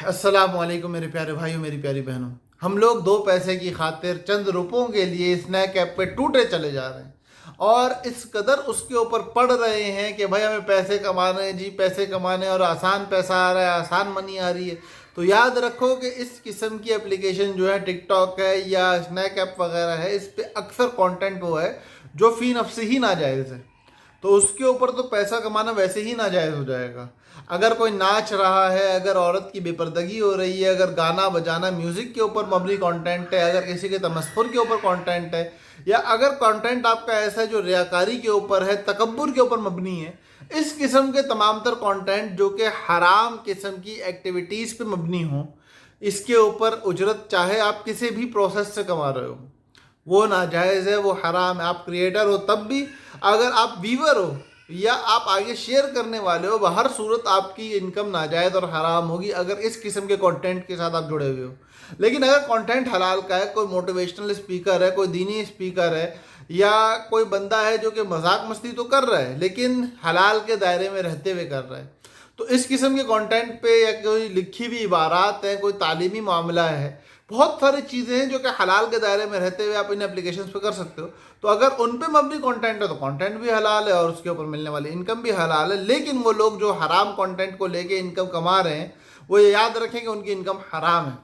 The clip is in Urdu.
السلام علیکم میرے پیارے بھائیوں، میری پیاری بہنوں. ہم لوگ دو پیسے کی خاطر چند روپوں کے لیے اسنیک ایپ پہ ٹوٹے چلے جا رہے ہیں اور اس قدر اس کے اوپر پڑ رہے ہیں کہ بھائی ہمیں پیسے کمانے ہیں، جی پیسے کمانے اور آسان پیسہ آ رہا ہے، آسان منی آ رہی ہے. تو یاد رکھو کہ اس قسم کی اپلیکیشن جو ہے ٹک ٹاک ہے یا اسنیک ایپ وغیرہ ہے، اس پہ اکثر کانٹینٹ وہ ہے جو فی نفسی ہی ناجائز ہے. تو اس کے اوپر تو پیسہ کمانا ویسے ہی ناجائز ہو جائے گا. اگر کوئی ناچ رہا ہے، اگر عورت کی بے پردگی ہو رہی ہے، اگر گانا بجانا میوزک کے اوپر مبنی کانٹینٹ ہے، اگر کسی کے تمسخر کے اوپر کانٹینٹ ہے، یا اگر کانٹینٹ آپ کا ایسا ہے جو ریاکاری کے اوپر ہے، تکبر کے اوپر مبنی ہے، اس قسم کے تمام تر کانٹینٹ جو کہ حرام قسم کی ایکٹیویٹیز پہ مبنی ہوں، اس کے اوپر اجرت چاہے آپ کسی بھی پروسیس سے کما رہے ہو، وہ ناجائز ہے، وہ حرام ہے. آپ کریٹر ہو تب بھی، اگر آپ ویور ہو یا آپ آگے شیئر کرنے والے ہو، بہر صورت آپ کی انکم ناجائز اور حرام ہوگی اگر اس قسم کے کنٹینٹ کے ساتھ آپ جڑے ہوئے ہو. لیکن اگر کنٹینٹ حلال کا ہے، کوئی موٹیویشنل اسپیکر ہے، کوئی دینی اسپیکر ہے، یا کوئی بندہ ہے جو کہ مذاق مستی تو کر رہا ہے لیکن حلال کے دائرے میں رہتے ہوئے کر رہا ہے، تو اس قسم کے کنٹینٹ پہ یا کوئی لکھی ہوئی عبارات ہیں، کوئی تعلیمی معاملہ ہے، بہت ساری چیزیں ہیں جو کہ حلال کے دائرے میں رہتے ہوئے آپ ان اپلیکیشنز پہ کر سکتے ہو. تو اگر ان پہ مبنی کنٹینٹ ہے تو کنٹینٹ بھی حلال ہے اور اس کے اوپر ملنے والی انکم بھی حلال ہے. لیکن وہ لوگ جو حرام کنٹینٹ کو لے کے انکم کما رہے ہیں، وہ یہ یاد رکھیں کہ ان کی انکم حرام ہے.